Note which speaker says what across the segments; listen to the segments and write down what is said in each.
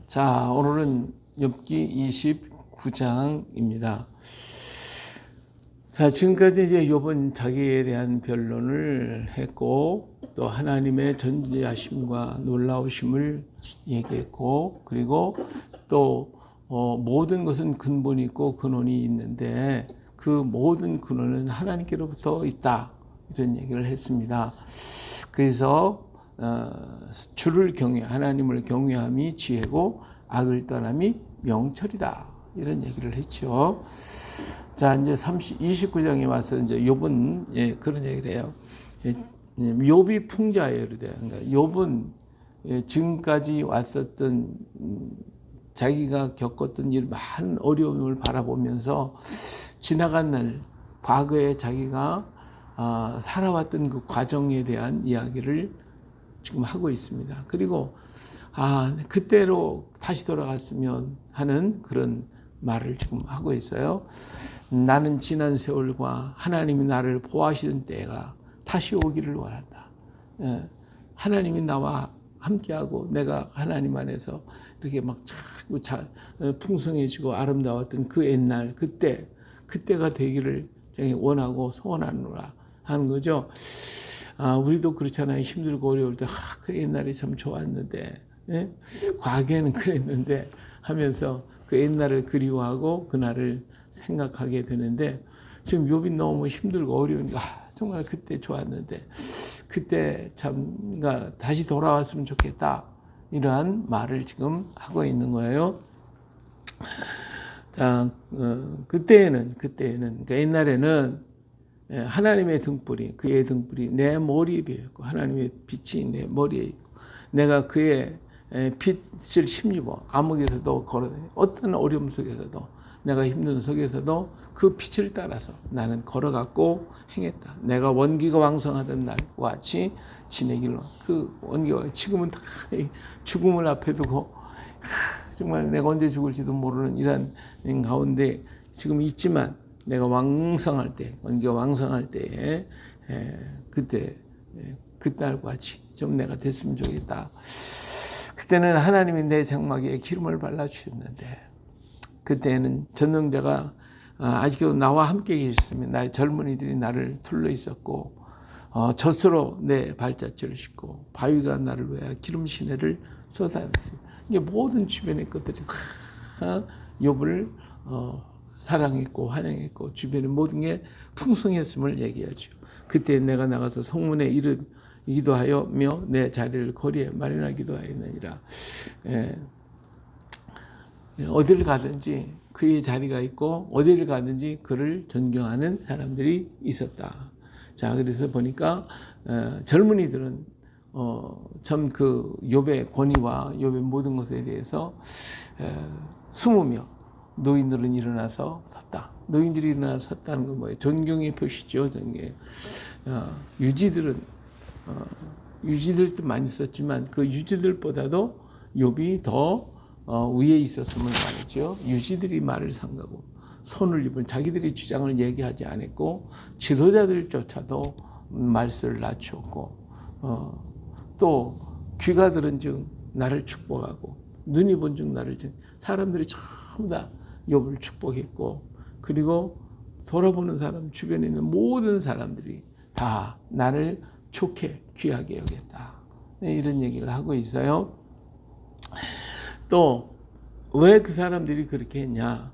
Speaker 1: 자, 오늘은 욥기 29장입니다. 자, 지금까지 이제 욥은 자기에 대한 변론을 했고, 또 하나님의 전지하심과 놀라우심을 얘기했고, 그리고 또 모든 것은 근본이 있고 근원이 있는데 그 모든 근원은 하나님께로부터 있다, 이런 얘기를 했습니다. 그래서 주를 경외, 하나님을 경외함이 지혜고 악을 떠남이 명철이다, 이런 얘기를 했죠. 자, 이제 29장에 와서 이제 욥은 그런 얘기를 해요. 욥이 풍자예요. 그러니까 욥은 지금까지 왔었던 자기가 겪었던 일 많은 어려움을 바라보면서 지나간 날, 과거에 자기가 살아왔던 그 과정에 대한 이야기를 지금 하고 있습니다. 그리고 그때로 다시 돌아갔으면 하는 그런 말을 지금 하고 있어요. 나는 지난 세월과 하나님이 나를 보호하시던 때가 다시 오기를 원한다. 하나님이 나와 함께하고 내가 하나님 안에서 이렇게 막 자꾸 풍성해지고 아름다웠던 그 옛날, 그때가 되기를 원하고 소원하노라 하는 거죠. 우리도 그렇잖아요. 힘들고 어려울 때 그 옛날이 참 좋았는데, 과거에는 그랬는데 하면서 그 옛날을 그리워하고 그날을 생각하게 되는데, 지금 욥이 너무 힘들고 어려우니까 정말 그때 좋았는데 그때 참 다시 돌아왔으면 좋겠다, 이러한 말을 지금 하고 있는 거예요. 자, 그때는 그러니까 옛날에는 하나님의 등불이, 그의 등불이 내 머리에 비었고 하나님의 빛이 내 머리에 있고 내가 그의 빛을 힘입어 암흑에서도 걸어다니, 어떤 어려움 속에서도, 내가 힘든 속에서도 그 빛을 따라서 나는 걸어갔고 행했다. 내가 원기가 왕성하던 날과 같이 지내길로. 그 원기가 지금은 다 죽음을 앞에 두고 정말 내가 언제 죽을지도 모르는 이런 가운데 지금 있지만, 내가 왕성할 때, 원기가 왕성할 때에 그때 그날과 같이 좀 내가 됐으면 좋겠다. 그때는 하나님이 내 장막에 기름을 발라주셨는데, 그때는 전능자가 아직도 나와 함께 계셨으면, 나의 젊은이들이 나를 둘러 있었고 젖으로 내 발자취를 씻고 바위가 나를 위하여 기름 시내를 쏟아냈습니다. 이게 모든 주변의 것들이 다 욥을 사랑했고 환영했고 주변의 모든 게 풍성했음을 얘기하죠. 그때 내가 나가서 성문에 이르기도 하여며 내 자리를 거리에 마련하기도 하였느니라. 어디를 가든지 그의 자리가 있고 어디를 가든지 그를 존경하는 사람들이 있었다. 자, 그래서 보니까 젊은이들은 참 그 욥의 권위와 욥의 모든 것에 대해서 숨으며, 노인들은 일어나서 섰다. 노인들이 일어나서 섰다는 건 뭐예요? 존경의 표시죠. 유지들도 많이 썼지만 그 유지들보다도 욥이 더 위에 있었음을 말이죠. 유지들이 말을 삼가고 손을 입은 자기들이 주장을 얘기하지 않았고, 지도자들조차도 말수를 낮추었고, 또 귀가 들은 즉 나를 축복하고 눈이 본 즉 나를 사람들이 전부 다 욥을 축복했고, 그리고 돌아보는 사람, 주변에 있는 모든 사람들이 다 나를 좋게 귀하게 여겼다, 이런 얘기를 하고 있어요. 또 왜 그 사람들이 그렇게 했냐?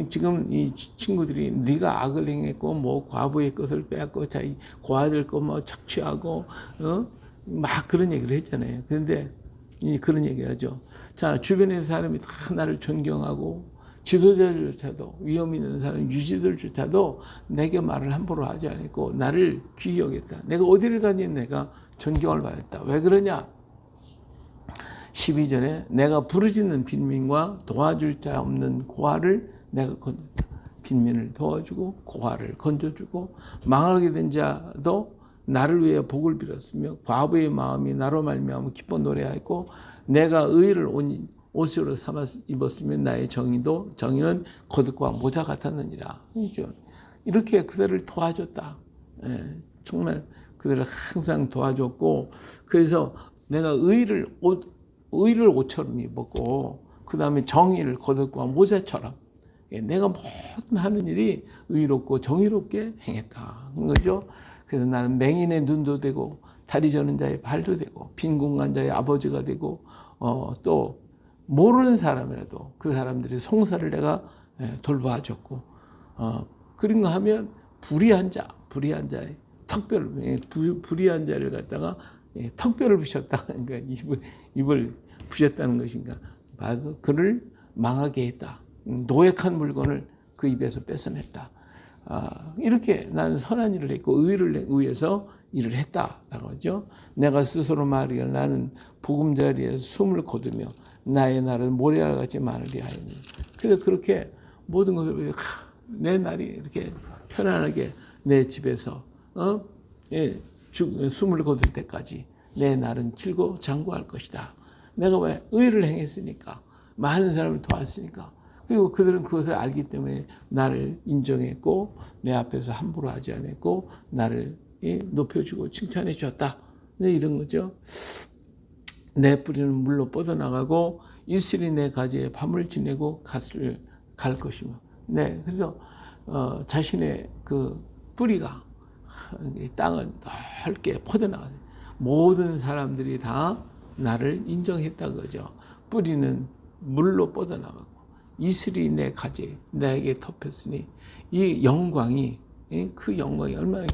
Speaker 1: 지금 이 친구들이 네가 악을 행했고 뭐 과부의 것을 빼앗고 자기 고아들 거 뭐 착취하고 막 그런 얘기를 했잖아요. 그런데 그런 얘기하죠. 자, 주변의 사람이 다 나를 존경하고 지도자들조차도, 위험 있는 사람, 유지들조차도 내게 말을 함부로 하지 않았고 나를 귀히 여겼다. 내가 어디를 가니 내가 존경을 받았다. 왜 그러냐? 12절에 내가 부르짖는 빈민과 도와줄 자 없는 고아를 내가 건졌다. 빈민을 도와주고 고아를 건져주고 망하게 된 자도 나를 위해 복을 빌었으며 과부의 마음이 나로 말미암아 기뻐 노래하였고 내가 의를 옷으로 삼아 입었으면 나의 정의는 겉옷과 모자 같았느니라. 이렇게 그들을 도와줬다. 정말 그들을 항상 도와줬고, 그래서 내가 의를 의를 옷처럼 입었고 그 다음에 정의를 겉옷과 모자처럼 내가 모든 하는 일이 의롭고 정의롭게 행했다. 그런 거죠. 그래서 나는 맹인의 눈도 되고 다리 저는 자의 발도 되고 빈궁한 자의 아버지가 되고 또 모르는 사람이라도 그 사람들의 송사를 내가 돌봐줬고 그런가 하면 불의한 자의 불의한 자를 갖다가 턱뼈를 부셨다. 그러니까 입을 부셨다는 것인가. 봐도 그를 망하게 했다. 노획한 물건을 그 입에서 뺏어냈다. 이렇게 나는 선한 일을 했고 의를 위해서 일을 했다라고 하죠. 내가 스스로 말하기를 나는 보금자리에서 숨을 거두며 나의 날을 모래알 같이 많으리 하였니. 그래서 그렇게 모든 것을 내 날이 이렇게 편안하게 내 집에서 숨을 거둘 때까지 내 날은 길고 장구할 것이다. 내가 왜 의를 행했으니까 많은 사람을 도왔으니까 그리고 그들은 그것을 알기 때문에 나를 인정했고 내 앞에서 함부로 하지 않았고 나를 높여주고 칭찬해 주었다. 이런 거죠. 내 뿌리는 물로 뻗어나가고 이슬이 내 가지에 밤을 지내고 갈 것이며. 네, 그래서 자신의 그 뿌리가 땅을 넓게 퍼져나가서 모든 사람들이 다 나를 인정했다 그죠. 뿌리는 물로 뻗어나가고 이슬이 내 가지에 내게 덮였으니 이 영광이 그 영광이 얼마나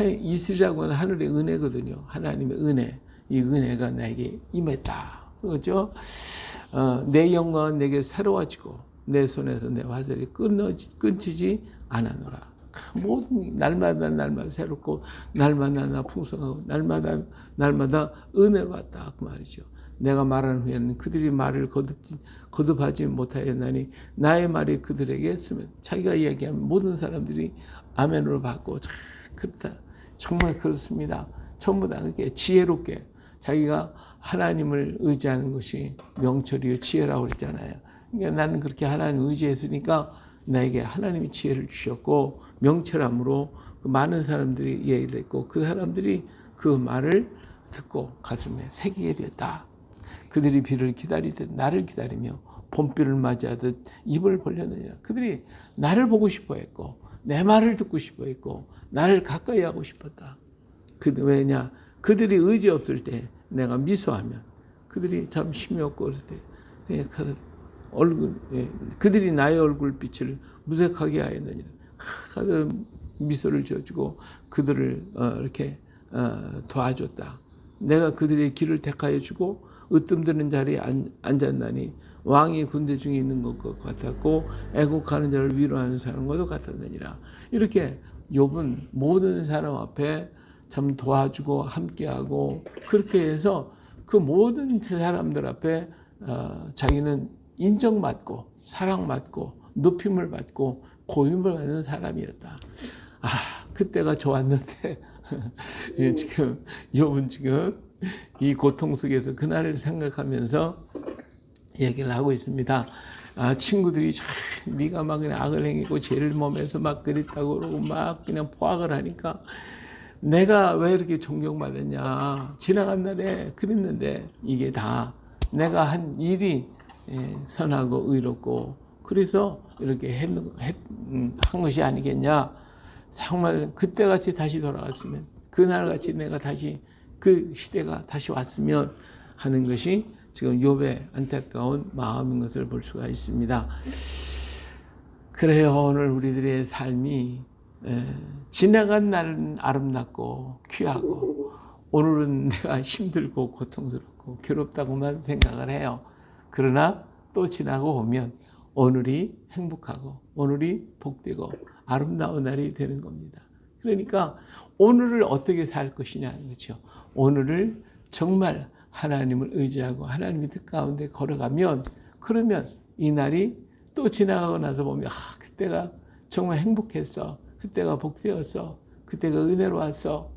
Speaker 1: 이슬이라고 하는 하늘의 은혜거든요. 하나님의 은혜, 이 은혜가 나에게 임했다. 그렇죠? 내 영광은 내게 새로워지고 내 손에서 내 화살이 끊치지 않아노라. 모든 날마다 새롭고 날마다 풍성하고 날마다 은혜로웠다 그 말이죠. 내가 말한 후에는 그들이 말을 거듭하지 못하였나니 나의 말이 그들에게 쓰면 자기가 이야기하면 모든 사람들이 아멘으로 받고 그렇다. 정말 그렇습니다. 전부 다 그렇게 지혜롭게 자기가 하나님을 의지하는 것이 명철이요 지혜라고 그랬잖아요. 그러니까 나는 그렇게 하나님 의지했으니까 나에게 하나님이 지혜를 주셨고 명철함으로 많은 사람들이 이해를 했고 그 사람들이 그 말을 듣고 가슴에 새기게 되었다. 그들이 비를 기다리듯 나를 기다리며 봄비를 맞이하듯 입을 벌렸느니라. 그들이 나를 보고 싶어 했고 내 말을 듣고 싶어 했고 나를 가까이 하고 싶었다. 왜냐? 그들이 의지 없을 때 내가 미소하면 그들이 참 힘이 없고 그랬을 때 그들이 나의 얼굴빛을 무색하게 하였느니라. 가서 미소를 지어주고 그들을 이렇게 도와줬다. 내가 그들의 길을 택하여 주고 으뜸드는 자리에 앉았나니 왕이 군대 중에 있는 것 같았고 애국하는 자를 위로하는 사람과도 같았느니라. 이렇게 욥은 모든 사람 앞에 참 도와주고 함께하고 그렇게 해서 그 모든 사람들 앞에 자기는 인정받고 사랑받고 높임을 받고 고임을 받는 사람이었다. 그때가 좋았는데 지금 욥은 지금 이 고통 속에서 그날을 생각하면서 얘기를 하고 있습니다. 친구들이 네가 막 그냥 악을 행했고 죄를 몸에서 막 그랬다고 그러고 막 그냥 포악을 하니까 내가 왜 이렇게 존경받았냐. 지나간 날에 그랬는데 이게 다 내가 한 일이 선하고 의롭고 그래서 이렇게 한 것이 아니겠냐. 정말 그때같이 다시 돌아갔으면 그날같이 내가 다시 그 시대가 다시 왔으면 하는 것이 지금 욥의 안타까운 마음인 것을 볼 수가 있습니다. 그래요. 오늘 우리들의 삶이 지나간 날은 아름답고 귀하고 오늘은 내가 힘들고 고통스럽고 괴롭다고만 생각을 해요. 그러나 또 지나고 오면 오늘이 행복하고 오늘이 복되고 아름다운 날이 되는 겁니다. 그러니까 오늘을 어떻게 살 것이냐는 거죠. 오늘을 정말 하나님을 의지하고 하나님의 뜻 가운데 걸어가면 그러면 이 날이 또 지나가고 나서 보면 그때가 정말 행복했어. 그때가 복되었어. 그때가 은혜로웠어.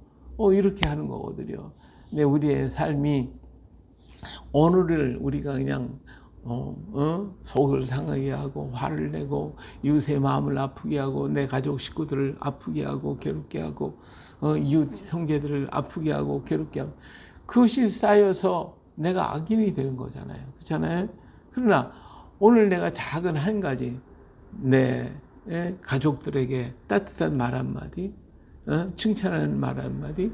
Speaker 1: 이렇게 하는 거거든요. 근데 우리의 삶이 오늘을 우리가 그냥 속을 상하게 하고 화를 내고 이웃의 마음을 아프게 하고 내 가족 식구들을 아프게 하고 괴롭게 하고 이웃 형제들을 아프게 하고 괴롭게 하고 그것이 쌓여서 내가 악인이 되는 거잖아요. 그렇잖아요. 그러나 오늘 내가 작은 한 가지 내 가족들에게 따뜻한 말 한마디, 칭찬하는 말 한마디,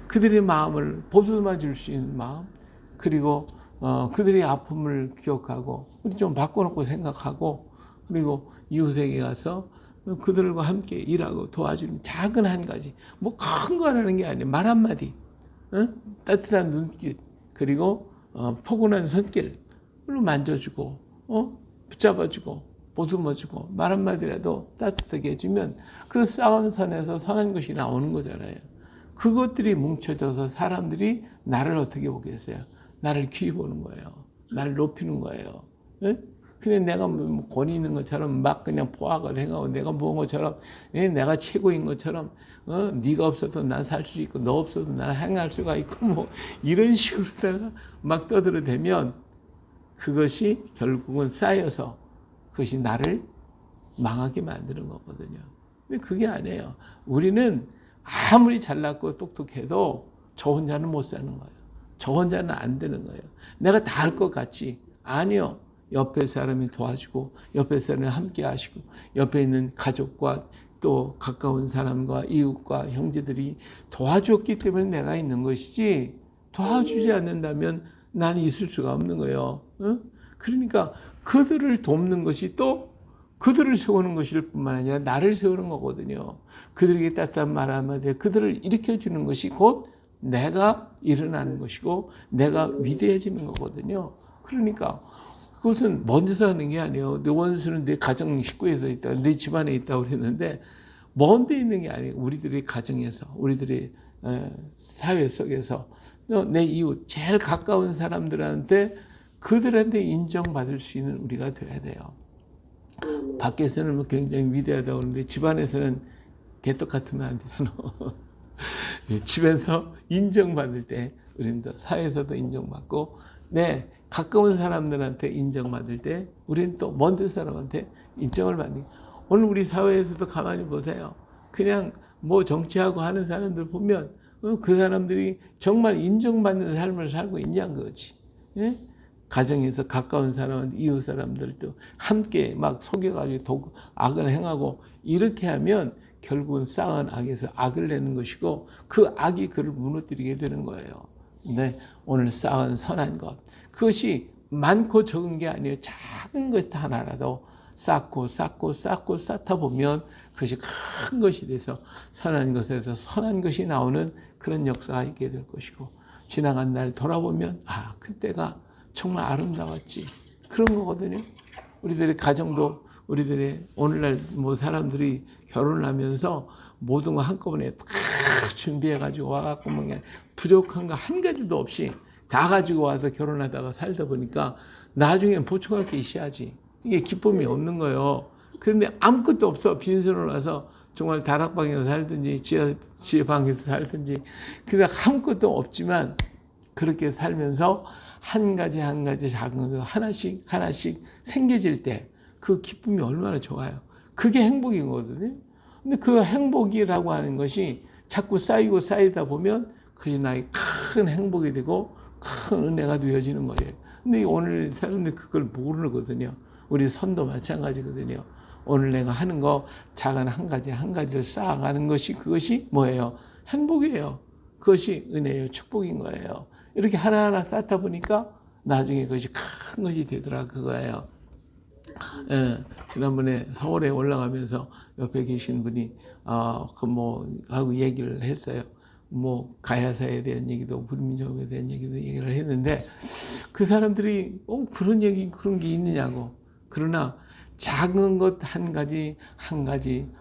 Speaker 1: 그들의 마음을 보듬어 줄 수 있는 마음, 그리고 그들의 아픔을 기억하고 우리 좀 바꿔놓고 생각하고, 그리고 이웃에게 가서 그들과 함께 일하고 도와주는 작은 한 가지, 뭐 큰 거라는 게 아니에요. 말 한마디, 따뜻한 눈빛, 그리고 포근한 손길로 만져주고 붙잡아주고 보듬어주고 말 한마디라도 따뜻하게 해주면 그 싸운 선에서 선한 것이 나오는 거잖아요. 그것들이 뭉쳐져서 사람들이 나를 어떻게 보겠어요? 나를 귀히 보는 거예요. 나를 높이는 거예요. 근데 내가 뭐 권위 있는 것처럼 막 그냥 포악을 행하고 내가 모은 것처럼 내가 최고인 것처럼 네가 없어도 난 살 수 있고 너 없어도 난 행할 수가 있고 뭐 이런 식으로다가 막 떠들어대면 그것이 결국은 쌓여서 그것이 나를 망하게 만드는 거거든요. 근데 그게 아니에요. 우리는 아무리 잘났고 똑똑해도 저 혼자는 못 사는 거예요. 저 혼자는 안 되는 거예요. 내가 다 할 것 같지? 아니요. 옆에 사람이 도와주고 옆에 사람이 함께 하시고 옆에 있는 가족과 또 가까운 사람과 이웃과 형제들이 도와줬기 때문에 내가 있는 것이지, 도와주지 않는다면 나는 있을 수가 없는 거예요. 그러니까 그들을 돕는 것이 또 그들을 세우는 것일 뿐만 아니라 나를 세우는 거거든요. 그들에게 따뜻한 말 한마디, 그들을 일으켜주는 것이 곧 내가 일어나는 것이고 내가 위대해지는 거거든요. 그러니까 그것은 먼 데서 하는 게 아니에요. 내 원수는 내 가정 식구에서 있다, 내 집안에 있다고 그랬는데 먼 데 있는 게 아니에요. 우리들의 가정에서, 우리들의 사회 속에서 내 이웃, 제일 가까운 사람들한테 그들한테 인정받을 수 있는 우리가 돼야 돼요. 밖에서는 뭐 굉장히 위대하다고 그러는데 집안에서는 개떡 같으면 안 되잖아. 집에서 인정받을 때 우리는 또 사회에서도 인정받고, 가까운 사람들한테 인정받을 때 우리는 또 먼 데 사람한테 인정을 받는. 오늘 우리 사회에서도 가만히 보세요. 그냥 뭐 정치하고 하는 사람들 보면 그 사람들이 정말 인정받는 삶을 살고 있냐는 거지. 예? 가정에서 가까운 사람한테, 이웃 사람들도 함께 막 속여가지고 악을 행하고 이렇게 하면 결국은 쌓은 악에서 악을 내는 것이고 그 악이 그를 무너뜨리게 되는 거예요. 근데 오늘 쌓은 선한 것, 그것이 많고 적은 게 아니에요. 작은 것 하나라도 쌓고 쌓다 보면 그것이 큰 것이 돼서 선한 것에서 선한 것이 나오는 그런 역사가 있게 될 것이고, 지나간 날 돌아보면 그때가 정말 아름다웠지, 그런 거거든요. 우리들의 가정도, 우리들의 오늘날 뭐 사람들이 결혼을 하면서 모든 거 한꺼번에 다 준비해가지고 와갖고 뭐 부족한 거 한 가지도 없이 다 가지고 와서 결혼하다가 살다 보니까 나중엔 보충할 게 있어야지. 이게 기쁨이 없는 거예요. 그런데 아무것도 없어. 빈손으로 와서 정말 다락방에서 살든지 지하방에서 살든지 그냥 아무것도 없지만 그렇게 살면서 한 가지 한 가지 작은 거 하나씩 생겨질 때 그 기쁨이 얼마나 좋아요. 그게 행복이거든요. 근데 그 행복이라고 하는 것이 자꾸 쌓이다 보면 그게 나의 큰 행복이 되고 큰 은혜가 되어지는 거예요. 근데 오늘 사람들이 그걸 모르거든요. 우리 선도 마찬가지거든요. 오늘 내가 하는 거 작은 한 가지를 쌓아가는 것이, 그것이 뭐예요? 행복이에요. 그것이 은혜예요. 축복인 거예요. 이렇게 하나하나 쌓다 보니까 나중에 그것이 큰 것이 되더라, 그거예요. 지난번에 서울에 올라가면서 옆에 계신 분이 하고 얘기를 했어요. 뭐 가야사에 대한 얘기도 불민족에 대한 얘기도 얘기를 했는데 그 사람들이 그런 게 있느냐고. 그러나 작은 것 한 가지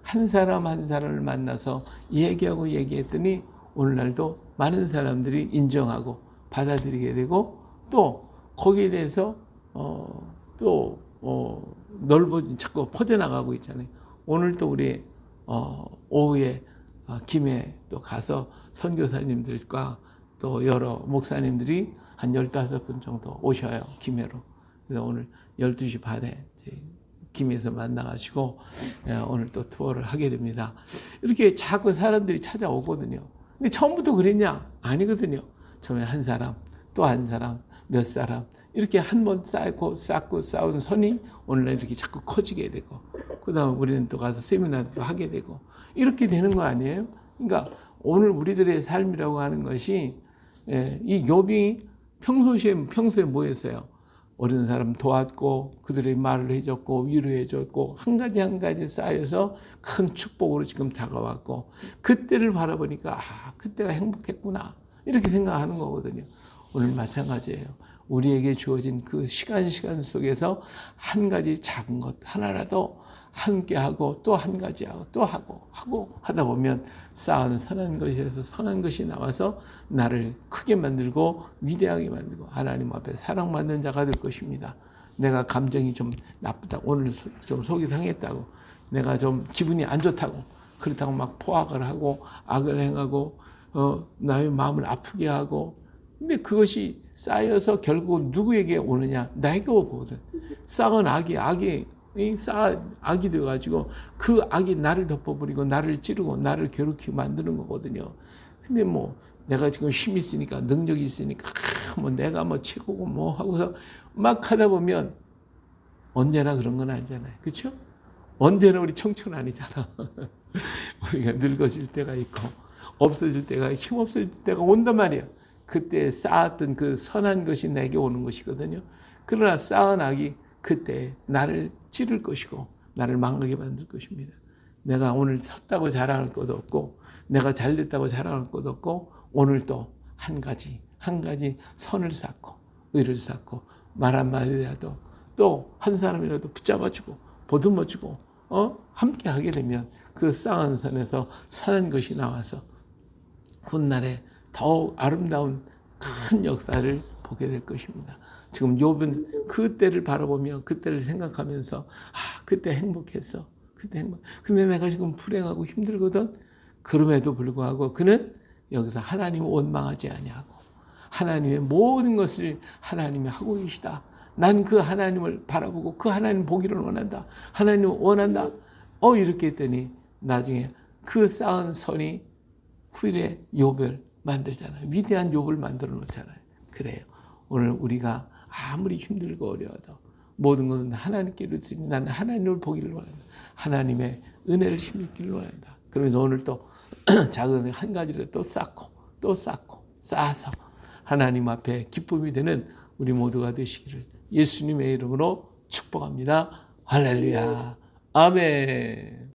Speaker 1: 한 사람 한 사람을 만나서 얘기했더니 오늘날도 많은 사람들이 인정하고 받아들이게 되고 또 거기에 대해서 자꾸 퍼져나가고 있잖아요. 오늘 또 우리 오후에 김해 또 가서 선교사님들과 또 여러 목사님들이 한 15분 정도 오셔요, 김해로. 그래서 오늘 12시 반에 김해에서 만나가지고 오늘 또 투어를 하게 됩니다. 이렇게 자꾸 사람들이 찾아오거든요. 근데 처음부터 그랬냐? 아니거든요. 처음에 한 사람, 또 한 사람, 몇 사람 이렇게 한 번 쌓고 쌓은 선이 오늘날 이렇게 자꾸 커지게 되고 그다음에 우리는 또 가서 세미나도 하게 되고 이렇게 되는 거 아니에요? 그러니까 오늘 우리들의 삶이라고 하는 것이 이 욥이 평소에 뭐 했어요? 어린 사람 도왔고 그들의 말을 해줬고 위로해줬고 한 가지 쌓여서 큰 축복으로 지금 다가왔고 그때를 바라보니까 그때가 행복했구나 이렇게 생각하는 거거든요. 오늘 마찬가지예요. 우리에게 주어진 그 시간 속에서 한 가지 작은 것 하나라도 함께하고 또 한 가지 하고 또 하고 하다 보면 쌓은 선한 것에서 선한 것이 나와서 나를 크게 만들고 위대하게 만들고 하나님 앞에 사랑받는 자가 될 것입니다. 내가 감정이 좀 나쁘다고 오늘 좀 속이 상했다고 내가 좀 기분이 안 좋다고 그렇다고 막 포악을 하고 악을 행하고 나의 마음을 아프게 하고 근데 그것이 쌓여서 결국 누구에게 오느냐 나에게 오거든. 쌓은 악이 되어가지고 그 악이 나를 덮어버리고 나를 찌르고 나를 괴롭히게 만드는 거거든요. 근데 뭐 내가 지금 힘이 있으니까 능력이 있으니까 뭐 내가 뭐 최고고 뭐 하고서 막 하다 보면 언제나 그런 건 아니잖아요. 그렇죠? 언제나 우리 청춘 아니잖아. 우리가 늙어질 때가 있고 없어질 때가 힘 없어질 때가 온단 말이야. 그때 쌓았던 그 선한 것이 내게 오는 것이거든요. 그러나 쌓은 악이 그때 나를 찌를 것이고 나를 망하게 만들 것입니다. 내가 오늘 섰다고 자랑할 것도 없고 내가 잘됐다고 자랑할 것도 없고 오늘 또 한 가지 선을 쌓고 의를 쌓고 말 한마디라도 또 한 사람이라도 붙잡아주고 보듬어주고 함께 하게 되면 그 쌓은 선에서 선한 것이 나와서 훗날에 더욱 아름다운 큰 역사를 보게 될 것입니다. 지금 욥은 그때를 바라보며 그때를 생각하면서 그때 행복했어. 근데 내가 지금 불행하고 힘들거든. 그럼에도 불구하고 그는 여기서 하나님을 원망하지 아니하고 하나님의 모든 것을 하나님이 하고 계시다. 난 그 하나님을 바라보고 그 하나님 보기를 원한다. 하나님을 원한다. 이렇게 했더니 나중에 그 쌓은 선이 후일에 욥을 만들잖아요. 위대한 욥을 만들어 놓잖아요. 그래요. 오늘 우리가 아무리 힘들고 어려워도 모든 것은 하나님께로 있으니 나는 하나님을 보기를 원한다. 하나님의 은혜를 힘입기를 원한다. 그러면서 오늘 또 작은 한 가지를 또 쌓고 쌓아서 하나님 앞에 기쁨이 되는 우리 모두가 되시기를 예수님의 이름으로 축복합니다. 할렐루야. 아멘.